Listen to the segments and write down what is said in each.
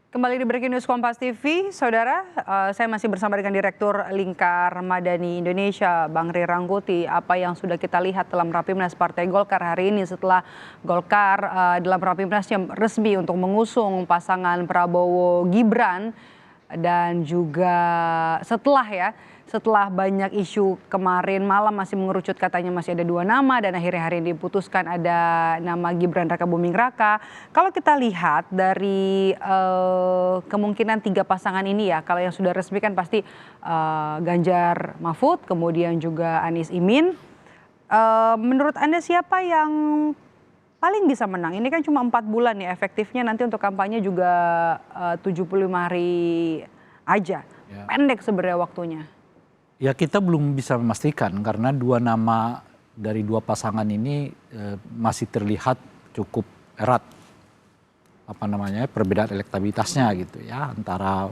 Kembali di Breaking News Kompas TV, Saudara, saya masih bersama dengan Direktur Lingkar Madani Indonesia, Bang Ray Rangkuti. Apa yang sudah kita lihat dalam Rapimnas Partai Golkar hari ini setelah Golkar dalam Rapimnasnya resmi untuk mengusung pasangan Prabowo Gibran dan juga setelah banyak isu kemarin malam masih mengerucut katanya masih ada 2 nama dan akhirnya hari ini diputuskan ada nama Gibran Raka Buming Raka. Kalau kita lihat dari kemungkinan 3 pasangan ini ya, kalau yang sudah resmi kan pasti Ganjar Mahfud, kemudian juga Anies Imin. Menurut Anda siapa yang paling bisa menang? Ini kan cuma 4 bulan ya efektifnya, nanti untuk kampanye juga 75 hari aja. Ya. Pendek sebenarnya waktunya. Ya kita belum bisa memastikan karena 2 nama dari 2 pasangan ini masih terlihat cukup erat perbedaan elektabilitasnya gitu ya antara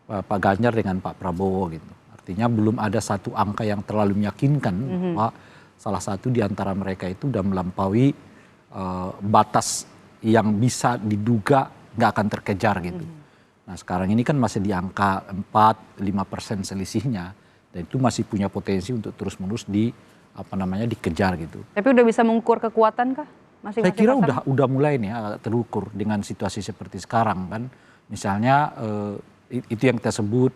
Pak Ganjar dengan Pak Prabowo gitu. Artinya belum ada satu angka yang terlalu meyakinkan bahwa salah satu di antara mereka itu sudah melampaui batas yang bisa diduga nggak akan terkejar gitu. Nah sekarang ini kan masih di angka 4-5% selisihnya. Dan itu masih punya potensi untuk terus-menerus dikejar gitu. Tapi udah bisa mengukur kekuatan kah? Saya kira udah mulai nih terukur dengan situasi seperti sekarang kan. Misalnya itu yang kita sebut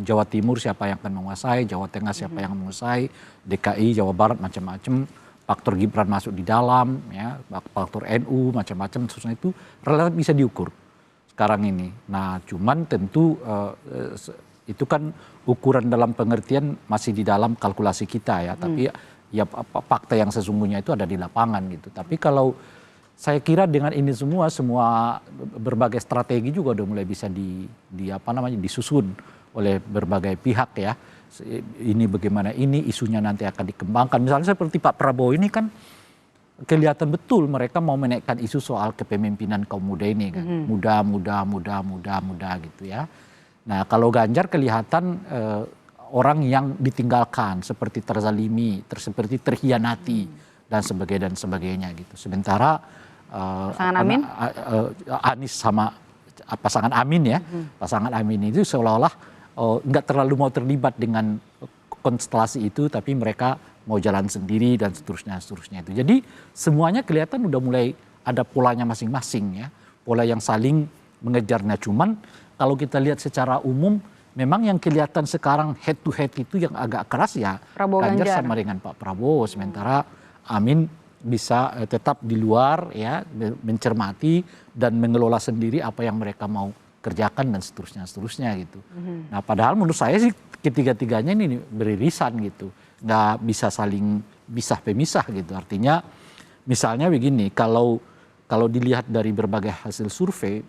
Jawa Timur siapa yang akan menguasai, Jawa Tengah siapa yang menguasai, DKI, Jawa Barat macam-macam, faktor Gibran masuk di dalam, ya, faktor NU macam-macam, seterusnya itu relatif bisa diukur sekarang ini. Nah cuman tentu itu kan ukuran dalam pengertian masih di dalam kalkulasi kita ya, tapi ya fakta yang sesungguhnya itu ada di lapangan gitu. Tapi kalau saya kira dengan ini semua berbagai strategi juga udah mulai bisa disusun oleh berbagai pihak ya. Ini bagaimana ini isunya nanti akan dikembangkan. Misalnya seperti Pak Prabowo ini kan kelihatan betul mereka mau menaikkan isu soal kepemimpinan kaum muda ini kan. Muda gitu ya. Nah kalau Ganjar kelihatan orang yang ditinggalkan, seperti terzalimi, seperti terhianati dan sebagainya gitu. Sementara Anies sama pasangan Amin ya, pasangan Amin itu seolah-olah nggak terlalu mau terlibat dengan konstelasi itu, tapi mereka mau jalan sendiri dan seterusnya itu. Jadi semuanya kelihatan udah mulai ada polanya masing-masing ya, pola yang saling mengejarnya. Cuman kalau kita lihat secara umum, memang yang kelihatan sekarang head to head itu yang agak keras ya Ganjar sama dengan Pak Prabowo. Sementara Amin bisa tetap di luar ya, mencermati dan mengelola sendiri apa yang mereka mau kerjakan dan seterusnya gitu. Nah padahal menurut saya sih ketiga-tiganya ini beririsan gitu. Nggak bisa saling pisah-pemisah gitu. Artinya misalnya begini, kalau dilihat dari berbagai hasil survei,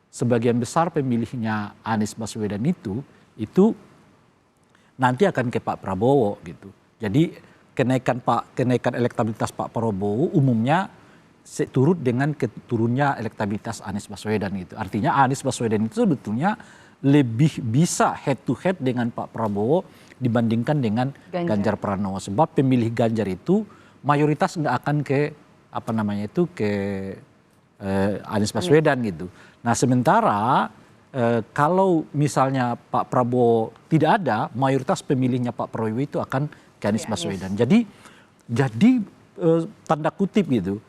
sebagian besar pemilihnya Anies Baswedan itu nanti akan ke Pak Prabowo gitu. Jadi kenaikan elektabilitas Pak Prabowo umumnya turut dengan turunnya elektabilitas Anies Baswedan gitu. Artinya Anies Baswedan itu sebetulnya lebih bisa head to head dengan Pak Prabowo dibandingkan dengan Ganjar Pranowo. Sebab pemilih Ganjar itu mayoritas nggak akan ke Anies Baswedan gitu. Nah sementara kalau misalnya Pak Prabowo tidak ada, mayoritas pemilihnya Pak Prabowo itu akan ke Anies Baswedan. Jadi tanda kutip gitu,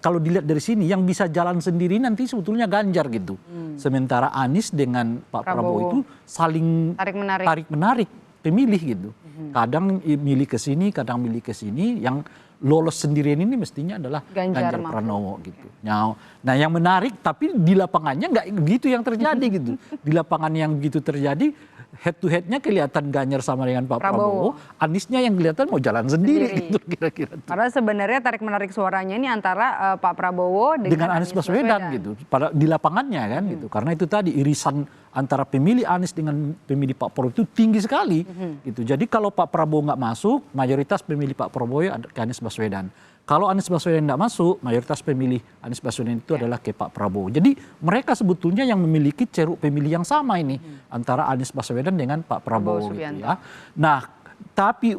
kalau dilihat dari sini yang bisa jalan sendiri nanti sebetulnya Ganjar gitu. Sementara Anies dengan Pak Prabowo itu saling tarik menarik pemilih gitu. Kadang milih ke sini, kadang milih ke sini. Yang lolos sendirian ini mestinya adalah Ganjar Pranowo gitu. Nah yang menarik tapi di lapangannya nggak begitu yang terjadi gitu. Di lapangan yang begitu terjadi head to headnya kelihatan Ganjar sama dengan Pak Prabowo. Aniesnya yang kelihatan mau jalan sendiri gitu kira-kira. Karena sebenarnya tarik menarik suaranya ini antara Pak Prabowo dengan Anies Baswedan gitu. Di lapangannya kan gitu. Karena itu tadi irisan antara pemilih Anies dengan pemilih Pak Prabowo itu tinggi sekali gitu. Jadi kalau Pak Prabowo nggak masuk, mayoritas pemilih Pak Prabowo ke Anies Baswedan. Kalau Anies Baswedan tidak masuk, mayoritas pemilih Anies Baswedan itu adalah ke Pak Prabowo. Jadi mereka sebetulnya yang memiliki ceruk pemilih yang sama ini antara Anies Baswedan dengan Pak Prabowo gitu ya. Nah Tapi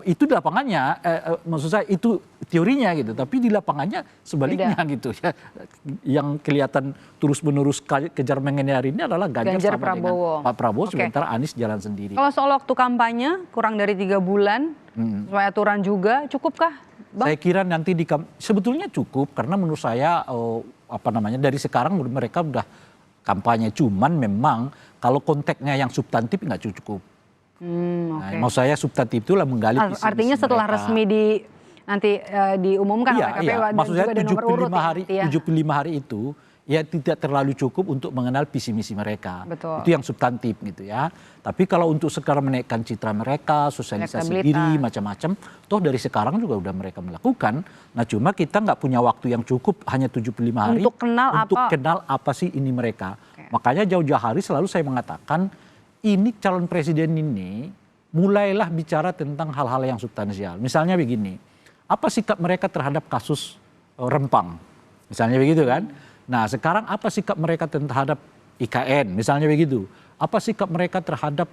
itu di lapangannya, maksud saya itu teorinya gitu. Tapi di lapangannya sebaliknya gitu ya. Yang kelihatan terus-menerus kejar mengejar ini adalah Ganjar sama Prabowo. dengan Pak Prabowo, sementara Anies jalan sendiri. Kalau soal waktu kampanye kurang dari 3 bulan, sesuai aturan juga, cukupkah, Bang? Saya kira nanti sebetulnya cukup karena menurut saya dari sekarang mereka udah kampanye, cuman memang kalau konteksnya yang substantif nggak cukup. Nah, maksud saya substantif itulah menggali visi artinya setelah mereka resmi nanti diumumkan oleh KPU, maksud saya 75 hari itu ya tidak terlalu cukup untuk mengenal visi misi mereka. Betul. Itu yang substantif gitu ya. Tapi kalau untuk sekarang menaikkan citra mereka, sosialisasi diri, macam-macam, toh dari sekarang juga udah mereka melakukan. Nah cuma kita nggak punya waktu yang cukup, hanya 75 hari untuk kenal apa sih ini mereka. Makanya jauh-jauh hari selalu saya mengatakan ini calon presiden ini mulailah bicara tentang hal-hal yang substansial. Misalnya begini, apa sikap mereka terhadap kasus Rempang? Misalnya begitu kan. Nah sekarang apa sikap mereka terhadap IKN? Misalnya begitu. Apa sikap mereka terhadap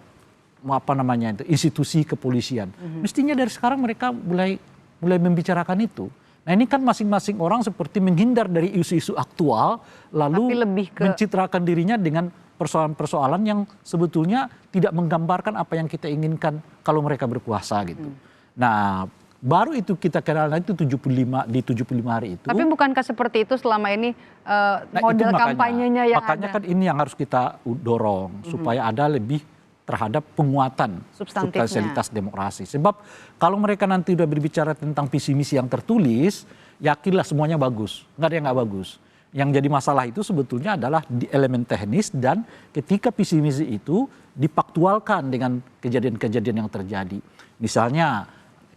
institusi kepolisian? Mestinya dari sekarang mereka mulai membicarakan itu. Nah ini kan masing-masing orang seperti menghindar dari isu-isu aktual, lalu mencitrakan dirinya dengan persoalan-persoalan yang sebetulnya tidak menggambarkan apa yang kita inginkan kalau mereka berkuasa gitu. Nah, baru itu kita kenal itu 75 hari itu. Tapi bukankah seperti itu selama ini model kampanyenya yang makanya kan ini yang harus kita dorong supaya ada lebih terhadap penguatan substansialitas demokrasi. Sebab kalau mereka nanti udah berbicara tentang visi misi yang tertulis, yakinlah semuanya bagus. Nggak ada yang nggak bagus. Yang jadi masalah itu sebetulnya adalah di elemen teknis dan ketika visi misi itu dipaktualkan dengan kejadian-kejadian yang terjadi. Misalnya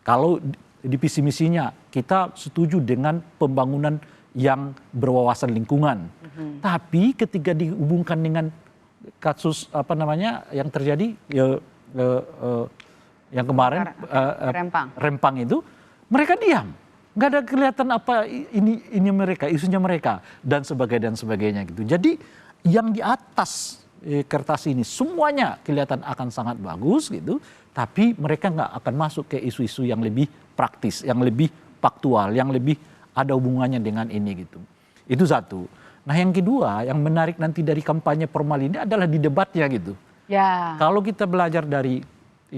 kalau di visi misinya kita setuju dengan pembangunan yang berwawasan lingkungan. Tapi ketika dihubungkan dengan kasus yang terjadi yang kemarin Rempang itu, mereka diam. Nggak ada kelihatan apa ini mereka, isunya mereka dan sebagainya gitu. Jadi yang di atas kertas ini semuanya kelihatan akan sangat bagus gitu, tapi mereka nggak akan masuk ke isu-isu yang lebih praktis, yang lebih faktual, yang lebih ada hubungannya dengan ini gitu. Itu satu. Nah yang kedua, yang menarik nanti dari kampanye formal ini adalah di debatnya gitu. Ya. Kalau kita belajar dari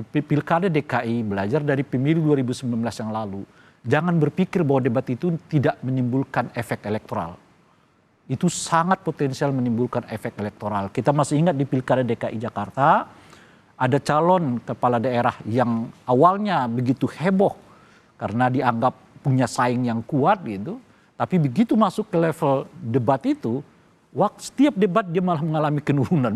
Pilkada DKI, belajar dari pemilu 2019 yang lalu, jangan berpikir bahwa debat itu tidak menimbulkan efek elektoral. Itu sangat potensial menimbulkan efek elektoral. Kita masih ingat di Pilkada DKI Jakarta, ada calon kepala daerah yang awalnya begitu heboh karena dianggap punya saing yang kuat gitu. Tapi begitu masuk ke level debat itu, setiap debat dia malah mengalami penurunan.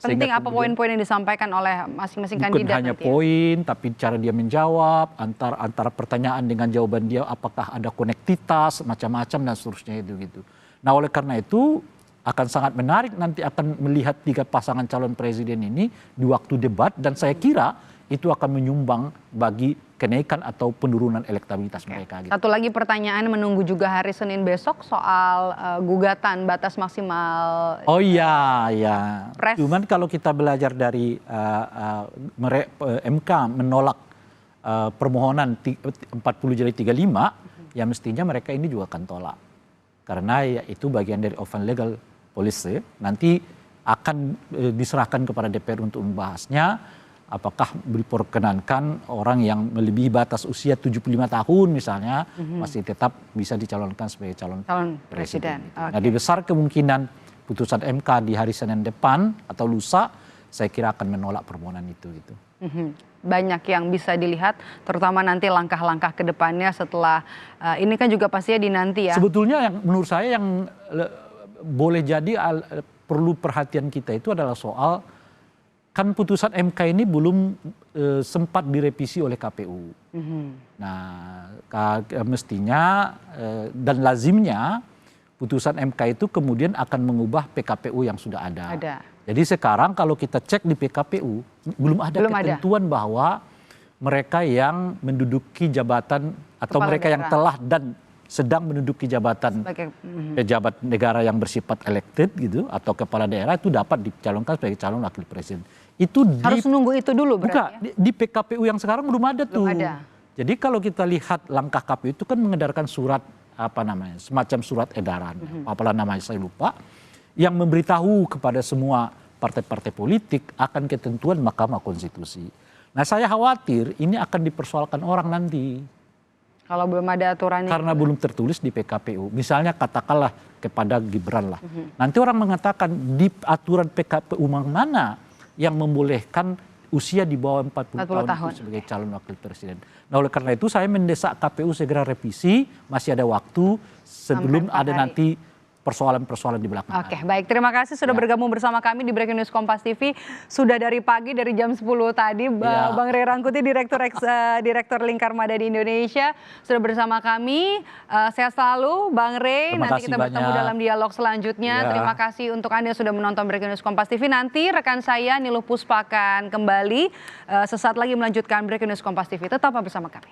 Penting apa poin-poin yang disampaikan oleh masing-masing kandidat? Bukan hanya poin, tapi cara dia menjawab, antara pertanyaan dengan jawaban dia, apakah ada konektivitas, macam-macam dan seterusnya itu gitu. Nah oleh karena itu akan sangat menarik nanti akan melihat 3 pasangan calon presiden ini di waktu debat dan saya kira itu akan menyumbang bagi kenaikan atau penurunan elektabilitas mereka. Gitu. Satu lagi pertanyaan menunggu juga hari Senin besok soal gugatan batas maksimal. Oh iya, ya. Pres. Cuman kalau kita belajar dari MK menolak permohonan 40 jadi 35, ya mestinya mereka ini juga akan tolak. Karena ya itu bagian dari open legal policy. Nanti akan diserahkan kepada DPR untuk membahasnya. Apakah diperkenankan orang yang melebihi batas usia 75 tahun misalnya masih tetap bisa dicalonkan sebagai calon presiden. Okay. Nah, besar kemungkinan putusan MK di hari Senin depan atau lusa saya kira akan menolak permohonan itu gitu. Banyak yang bisa dilihat terutama nanti langkah-langkah ke depannya setelah ini kan juga pastinya dinanti ya. Sebetulnya yang menurut saya yang boleh jadi perlu perhatian kita itu adalah soal kan putusan MK ini belum sempat direvisi oleh KPU. Nah, mestinya dan lazimnya putusan MK itu kemudian akan mengubah PKPU yang sudah ada. Jadi sekarang kalau kita cek di PKPU belum ada ketentuan bahwa mereka yang menduduki jabatan atau kepala mereka daerah yang telah dan sedang menduduki jabatan pejabat negara yang bersifat elected gitu atau kepala daerah itu dapat dicalonkan sebagai calon wakil presiden. itu Harus nunggu itu dulu berarti bukan, ya? di PKPU yang sekarang belum ada tuh. Belum ada. Jadi kalau kita lihat langkah KPU itu kan mengedarkan surat semacam surat edaran, apalah namanya saya lupa, yang memberitahu kepada semua partai-partai politik akan ketentuan Mahkamah Konstitusi. Nah saya khawatir ini akan dipersoalkan orang nanti. Kalau belum ada aturannya. Karena belum tertulis di PKPU. Misalnya katakanlah kepada Gibran lah. Nanti orang mengatakan di aturan PKPU mana yang membolehkan usia di bawah 40 tahun itu sebagai calon wakil presiden. Nah oleh karena itu saya mendesak KPU segera revisi, masih ada waktu sebelum ada nanti persoalan-persoalan di belakang. Oke, baik. Terima kasih sudah bergabung bersama kami di Breaking News Kompas TV. Sudah dari pagi, dari jam 10 tadi, Bang Ray Rangkuti, Direktur Lingkar Madani Indonesia, sudah bersama kami. Sehat selalu, Bang Ray. Nanti kita bertemu dalam dialog selanjutnya. Terima kasih untuk Anda yang sudah menonton Breaking News Kompas TV. Nanti rekan saya, Niluh Puspa, akan kembali sesaat lagi melanjutkan Breaking News Kompas TV. Tetap bersama kami.